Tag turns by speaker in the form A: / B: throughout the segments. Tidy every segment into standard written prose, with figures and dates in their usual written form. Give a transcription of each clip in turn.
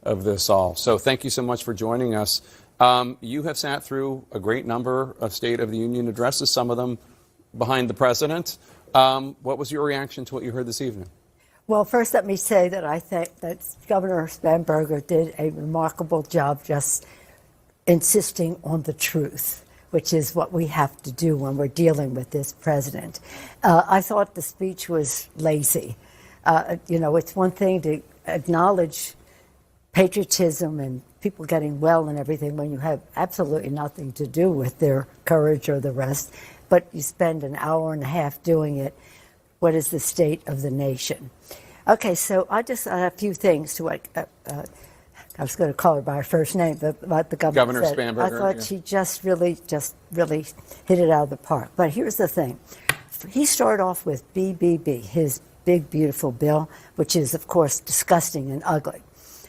A: of this all. So thank you so much for joining us. You have sat through a great number of State of the Union addresses, some of them behind the president. What was your reaction to what you heard this evening?
B: Well, first let me say that I think that Governor Spanberger did a remarkable job just insisting on the truth, which is what we have to do when we're dealing with this president. I thought the speech was lazy. It's one thing to acknowledge patriotism and people getting well and everything when you have absolutely nothing to do with their courage or the rest, but you spend an hour and a half doing it. What is the state of the nation? Okay, so I have a few things to what I was going to call her by her first name, but what the governor said.
A: Spanberger,
B: I thought she just really hit it out of the park. But here's the thing. He started off with BBB, his big, beautiful bill, which is, of course, disgusting and ugly.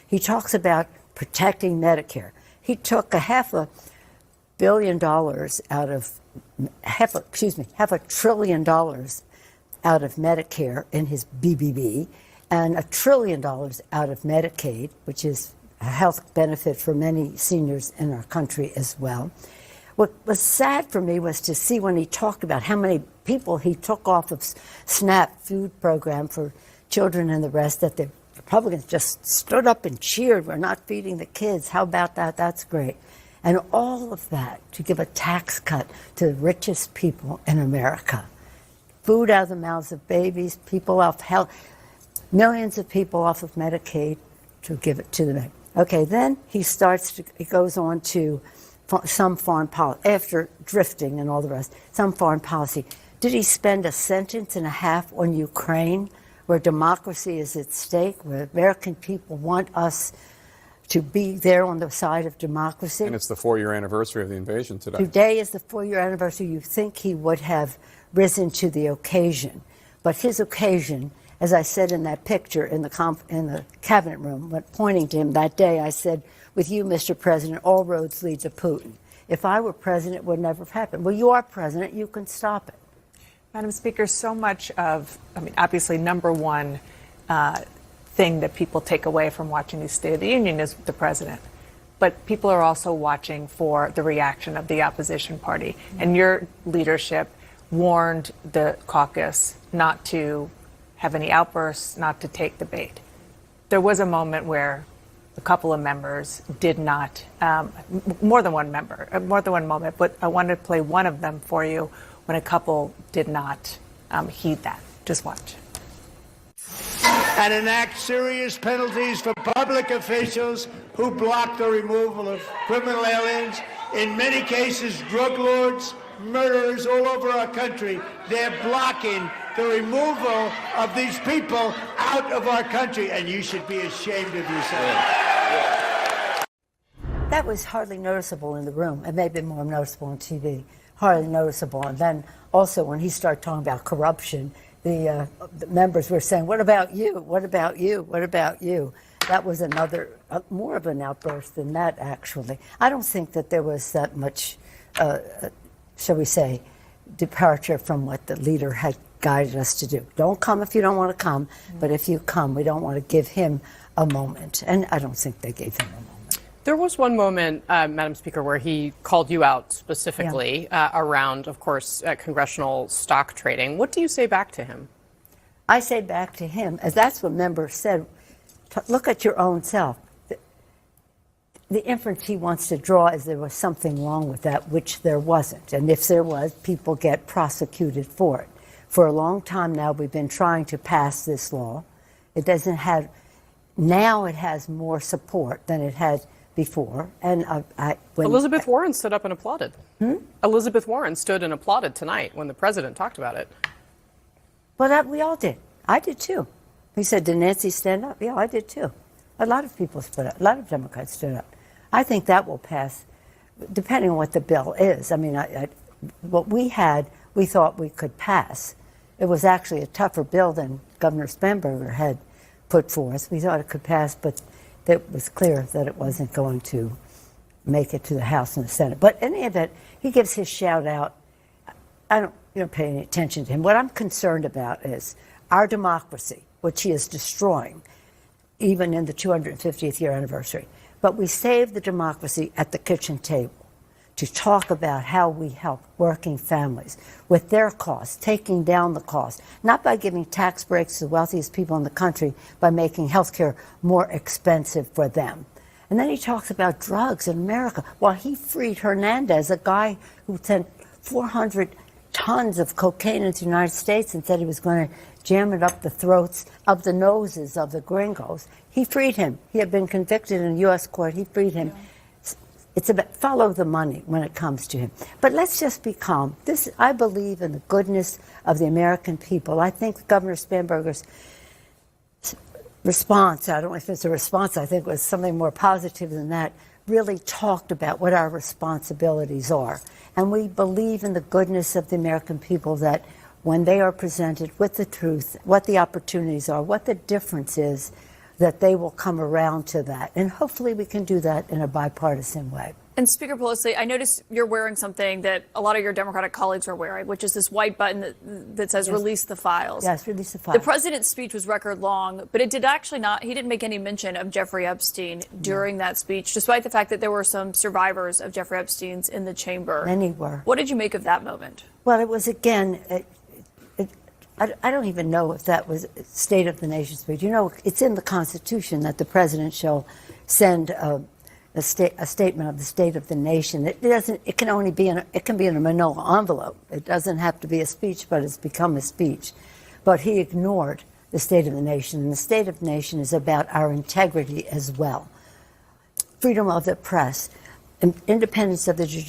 B: He talks about protecting Medicare. He took $500 billion out of, $500 billion out of Medicare in his BBB, and $1 trillion out of Medicaid, which is a health benefit for many seniors in our country as well. What was sad for me was to see when he talked about how many people he took off of SNAP food program for children and the rest, that the Republicans just stood up and cheered, we're not feeding the kids, how about that, that's great. And all of that to give a tax cut to the richest people in America. Food out of the mouths of babies, people off health, millions of people off of Medicaid to give it to them. Okay, then he goes on to some foreign policy, after drifting and all the rest, some foreign policy. Did he spend a sentence and a half on Ukraine, where democracy is at stake, where American people want us to be there on the side of democracy?
A: And it's the 4-year anniversary of the invasion today.
B: Today is the 4-year anniversary. You think he would have risen to the occasion. But his occasion, as I said in that picture in the cabinet room, when pointing to him that day, I said, with you, Mr. President, all roads lead to Putin. If I were president, it would never have happened. Well, you are president. You can stop it.
C: Madam Speaker, so much of, obviously, number one thing that people take away from watching the State of the Union is the president. But people are also watching for the reaction of the opposition party. And your leadership warned the caucus not to have any outbursts, not to take the bait. There was a moment where a couple of members did not, more than one moment, but I wanted to play one of them for you when a couple did not heed that. Just watch.
D: And enact serious penalties for public officials who block the removal of criminal aliens. In many cases, drug lords, murderers all over our country. They're blocking the removal of these people out of our country, and you should be ashamed of yourself.
B: That was hardly noticeable in the room. It may have been more noticeable on TV. Hardly noticeable. And then also when he started talking about corruption, the members were saying, what about you? What about you? What about you? That was another, more of an outburst than that, actually. I don't think that there was that much, shall we say, departure from what the leader had guided us to do. Don't come if you don't want to come, but if you come, we don't want to give him a moment. And I don't think they gave him a moment.
E: There was one moment, Madam Speaker, where he called you out specifically around, of course, congressional stock trading. What do you say back to him?
B: I say back to him, as that's what members said, look at your own self. The inference he wants to draw is there was something wrong with that, which there wasn't. And if there was, people get prosecuted for it. For a long time now, we've been trying to pass this law. It doesn't have, now it has more support than it had before. And
E: Elizabeth Warren stood up and applauded. Elizabeth Warren stood and applauded tonight when the president talked about it.
B: Well, we all did. I did too. He said, did Nancy stand up? Yeah, I did too. A lot of people stood up. A lot of Democrats stood up. I think that will pass, depending on what the bill is. I mean, what we had, we thought we could pass. It was actually a tougher bill than Governor Spanberger had put forth. We thought it could pass, but it was clear that it wasn't going to make it to the House and the Senate. But in any event, he gives his shout out. You don't pay any attention to him. What I'm concerned about is our democracy, which he is destroying. even in the 250th year anniversary. But we saved the democracy at the kitchen table to talk about how we help working families with their costs, taking down the cost, not by giving tax breaks to the wealthiest people in the country, by making health care more expensive for them. And then he talks about drugs in America. Well, he freed Hernandez, a guy who sent 400 tons of cocaine into the United States and said he was going to jam it up the throats, up the noses of the gringos. He freed him. He had been convicted in a U.S. court. He freed him. It's about follow the money when it comes to him. But let's just be calm. I believe in the goodness of the American people. I think Governor Spanberger's response, I don't know if it's a response, I think it was something more positive than that, really talked about what our responsibilities are. And we believe in the goodness of the American people, that when they are presented with the truth, what the opportunities are, what the difference is, that they will come around to that. And hopefully we can do that in a bipartisan way.
F: And Speaker Pelosi, I noticed you're wearing something that a lot of your Democratic colleagues are wearing, which is this white button that says release the files.
B: Yes, release the files.
F: The president's speech was record long, but it did actually not, he didn't make any mention of Jeffrey Epstein during that speech, despite the fact that there were some survivors of Jeffrey Epstein's in the chamber.
B: Many were.
F: What did you make of that moment?
B: Well, it was, again, I don't even know if that was State of the Nation speech. You know, it's in the Constitution that the president shall send a statement of the State of the Nation. It can only be it can be in a manila envelope. It doesn't have to be a speech, but it's become a speech. But he ignored the State of the Nation, and the State of the Nation is about our integrity as well. Freedom of the press, independence of the judiciary.